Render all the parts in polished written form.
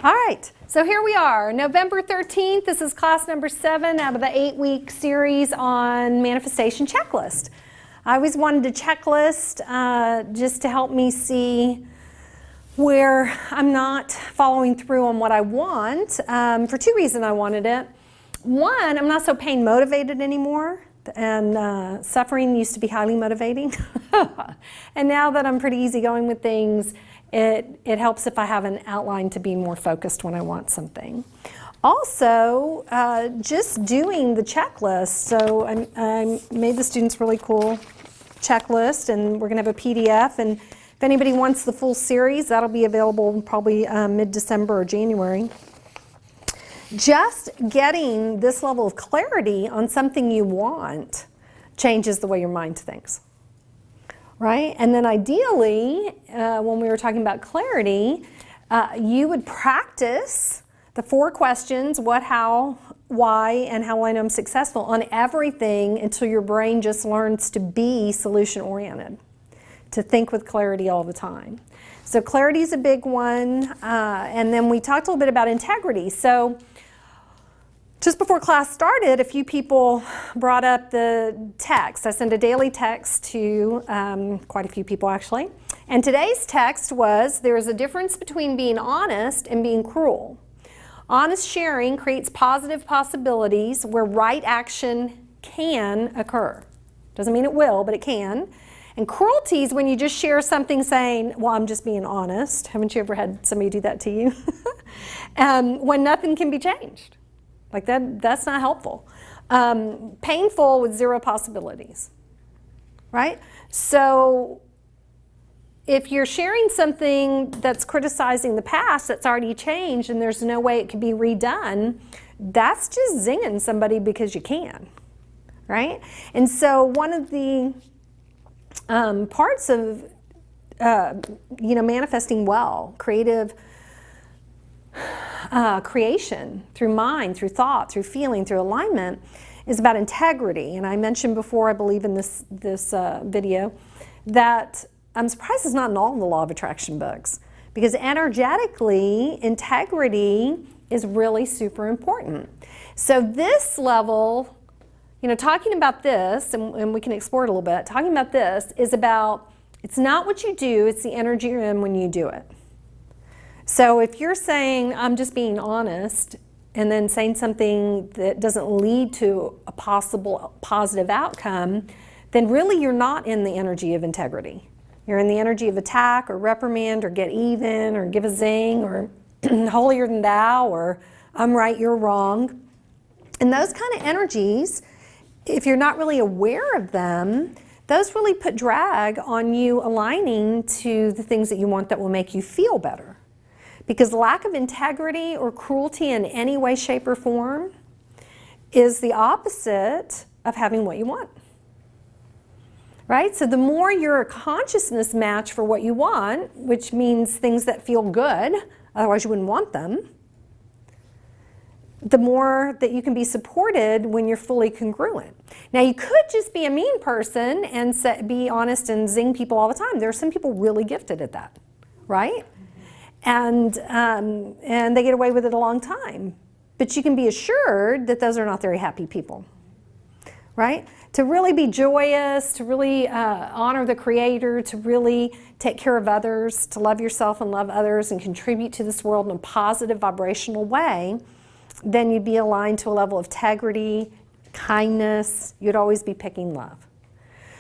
All right, so here we are, November 13th. This is class number 7 out of the 8-week series on manifestation checklist. I always wanted a checklist just to help me see where I'm not following through on what I want. For two reasons I wanted it. One, I'm not so pain motivated anymore, and suffering used to be highly motivating. And now that I'm pretty easygoing with things, it helps if I have an outline to be more focused when I want something. Also, just doing the checklist. So I made the students really cool checklist, and we're going to have a PDF. And if anybody wants the full series, that'll be available probably mid-December or January. Just getting this level of clarity on something you want changes the way your mind thinks. Right? And then ideally, when we were talking about clarity, you would practice the 4 questions, what, how, why, and how I know I'm successful on everything until your brain just learns to be solution-oriented, to think with clarity all the time. So clarity is a big one. And then we talked a little bit about integrity. So just before class started, a few people brought up the text. I send a daily text to quite a few people, actually. And today's text was, there is a difference between being honest and being cruel. Honest sharing creates positive possibilities where right action can occur. Doesn't mean it will, but it can. And cruelty is when you just share something saying, well, I'm just being honest. Haven't you ever had somebody do that to you? When nothing can be changed. Like that's not helpful. Painful with 0 possibilities, right? So if you're sharing something that's criticizing the past that's already changed and there's no way it can be redone, that's just zinging somebody because you can, right? And so one of the parts of manifesting well, creative creation through mind, through thought, through feeling, through alignment is about integrity. And I mentioned before, I believe in this video, that I'm surprised it's not in all the law of attraction books, because energetically, integrity is really super important. So this level, talking about this, and we can explore it a little bit, talking about this is about, it's not what you do, it's the energy you're in when you do it. So if you're saying, I'm just being honest, and then saying something that doesn't lead to a possible positive outcome, then really you're not in the energy of integrity. You're in the energy of attack or reprimand or get even or give a zing or holier than thou or I'm right, you're wrong. And those kind of energies, if you're not really aware of them, those really put drag on you aligning to the things that you want that will make you feel better. Because lack of integrity or cruelty in any way, shape, or form is the opposite of having what you want. Right? So the more you're a consciousness match for what you want, which means things that feel good, otherwise you wouldn't want them, the more that you can be supported when you're fully congruent. Now you could just be a mean person and be honest and zing people all the time. There are some people really gifted at that, right? And they get away with it a long time. But you can be assured that those are not very happy people, right? To really be joyous, to really honor the Creator, to really take care of others, to love yourself and love others and contribute to this world in a positive vibrational way, then you'd be aligned to a level of integrity, kindness. You'd always be picking love.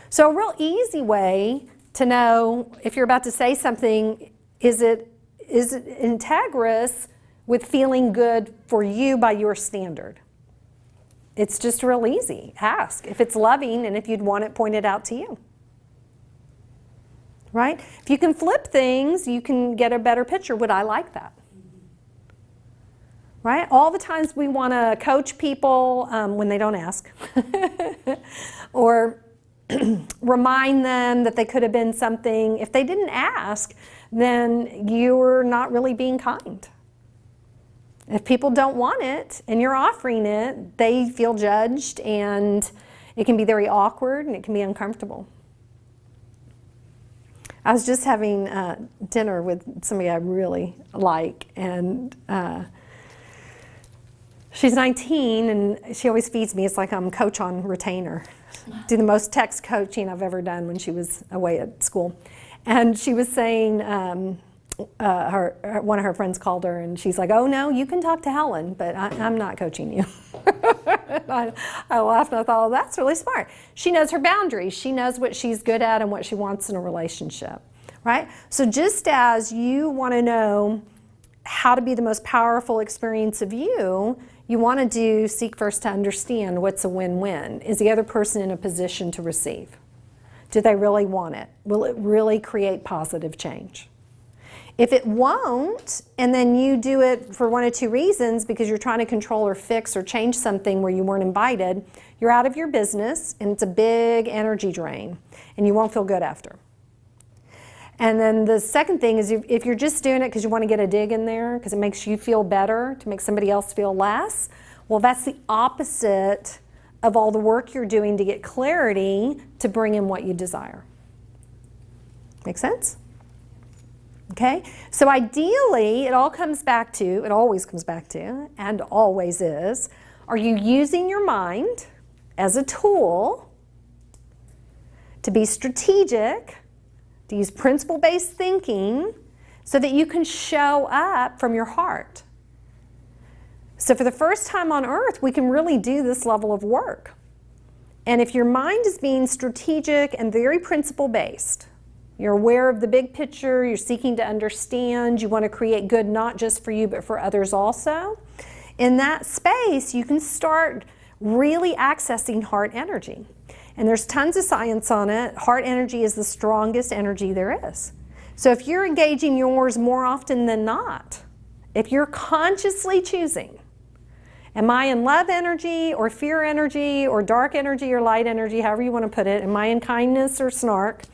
So a real easy way to know if you're about to say something, is it integrous with feeling good for you by your standard? It's just real easy. Ask if it's loving and if you'd want it pointed out to you. Right? If you can flip things, you can get a better picture. Would I like that? Right? All the times we want to coach people when they don't ask. Or remind them that they could have been something. If they didn't ask, then you're not really being kind. If people don't want it and you're offering it, they feel judged and it can be very awkward and it can be uncomfortable. I was just having dinner with somebody I really like, and she's 19, and she always feeds me. It's like I'm coach on retainer. Do the most text coaching I've ever done when she was away at school. And she was saying, one of her friends called her, and she's like, oh no, you can talk to Helen, but I'm not coaching you. I laughed and I thought, oh, that's really smart. She knows her boundaries. She knows what she's good at and what she wants in a relationship, right? So just as you want to know how to be the most powerful experience of you, you want to seek first to understand what's a win-win. Is the other person in a position to receive? Do they really want it? Will it really create positive change? If it won't, and then you do it for one of two reasons, because you're trying to control or fix or change something where you weren't invited, you're out of your business, and it's a big energy drain, and you won't feel good after. And then the second thing is, if you're just doing it because you want to get a dig in there, because it makes you feel better, to make somebody else feel less, well, that's the opposite of all the work you're doing to get clarity to bring in what you desire. Make sense? Okay? So ideally, it always comes back to, and always is, are you using your mind as a tool to be strategic, to use principle-based thinking, so that you can show up from your heart? So for the first time on earth, we can really do this level of work. And if your mind is being strategic and very principle-based, you're aware of the big picture, you're seeking to understand, you want to create good not just for you but for others also, in that space you can start really accessing heart energy. And there's tons of science on it. Heart energy is the strongest energy there is. So if you're engaging yours more often than not, if you're consciously choosing, am I in love energy or fear energy or dark energy or light energy, however you want to put it, am I in kindness or snark,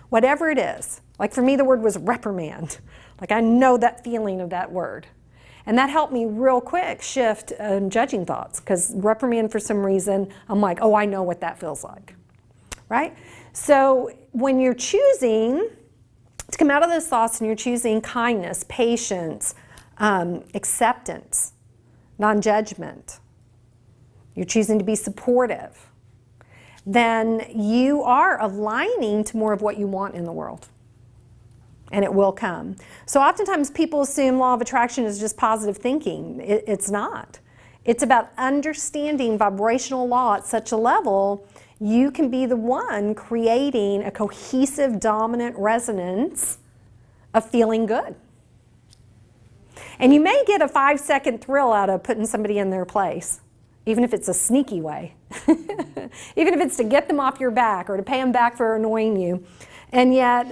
whatever it is. Like for me, the word was reprimand. Like I know that feeling of that word. And that helped me real quick shift judging thoughts, because reprimand, for some reason, I'm like, oh, I know what that feels like, right? So when you're choosing to come out of those thoughts and you're choosing kindness, patience, acceptance, non-judgment, you're choosing to be supportive, then you are aligning to more of what you want in the world. And it will come. So oftentimes people assume law of attraction is just positive thinking. It's not. It's about understanding vibrational law at such a level you can be the one creating a cohesive, dominant resonance of feeling good. And you may get a 5-second thrill out of putting somebody in their place, even if it's a sneaky way. Even if it's to get them off your back or to pay them back for annoying you. And yet,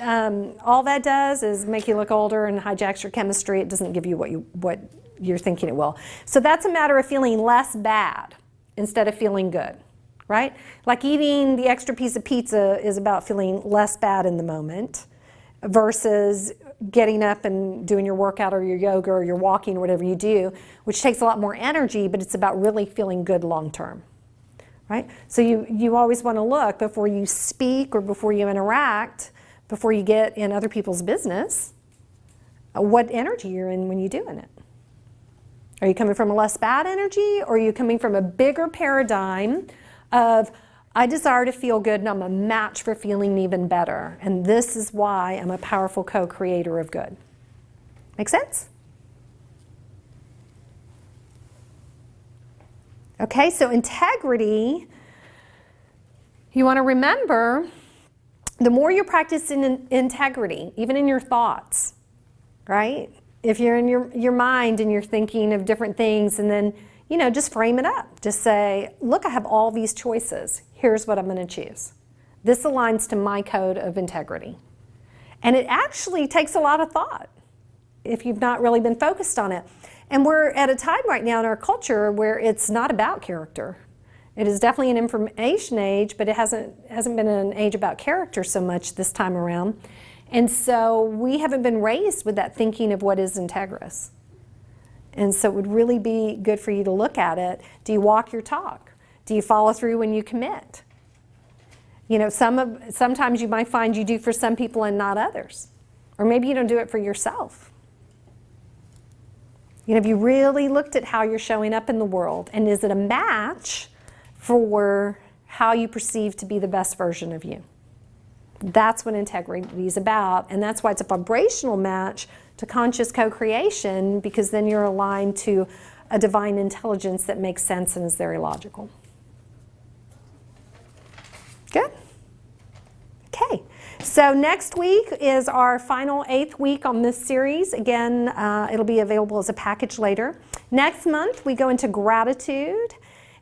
all that does is make you look older and hijacks your chemistry. It doesn't give you what you're thinking it will. So that's a matter of feeling less bad instead of feeling good, right? Like eating the extra piece of pizza is about feeling less bad in the moment versus getting up and doing your workout or your yoga or your walking or whatever you do, which takes a lot more energy, but it's about really feeling good long term. Right? So you always want to look before you speak or before you interact, before you get in other people's business, what energy you're in when you're doing it. Are you coming from a less bad energy, or are you coming from a bigger paradigm of, I desire to feel good and I'm a match for feeling even better, and this is why I'm a powerful co-creator of good. Make sense? Okay, so integrity, you want to remember, the more you practice in integrity, even in your thoughts, right? If you're in your mind and you're thinking of different things, and then, just frame it up. Just say, look, I have all these choices. Here's what I'm going to choose. This aligns to my code of integrity. And it actually takes a lot of thought if you've not really been focused on it. And we're at a time right now in our culture where it's not about character. It is definitely an information age, but it hasn't been an age about character so much this time around. And so we haven't been raised with that thinking of what is integrous. And so it would really be good for you to look at it. Do you walk your talk? Do you follow through when you commit? You know, sometimes you might find you do for some people and not others. Or maybe you don't do it for yourself. You know, have you really looked at how you're showing up in the world? And is it a match for how you perceive to be the best version of you? That's what integrity is about. And that's why it's a vibrational match to conscious co-creation, because then you're aligned to a divine intelligence that makes sense and is very logical. Good? Okay. So next week is our final 8th week on this series. Again, it'll be available as a package later. Next month, we go into gratitude,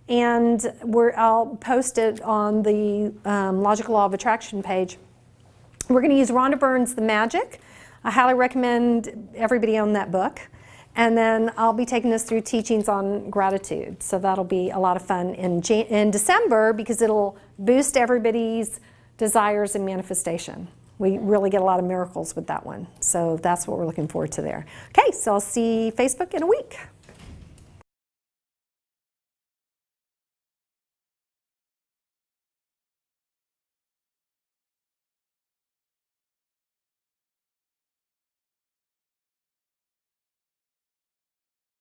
and I'll post it on the Logical Law of Attraction page. We're going to use Rhonda Byrne's The Magic. I highly recommend everybody own that book. And then I'll be taking us through teachings on gratitude. So that'll be a lot of fun in December, because it'll boost everybody's desires and manifestation. We really get a lot of miracles with that one. So that's what we're looking forward to there. Okay, so I'll see Facebook in a week.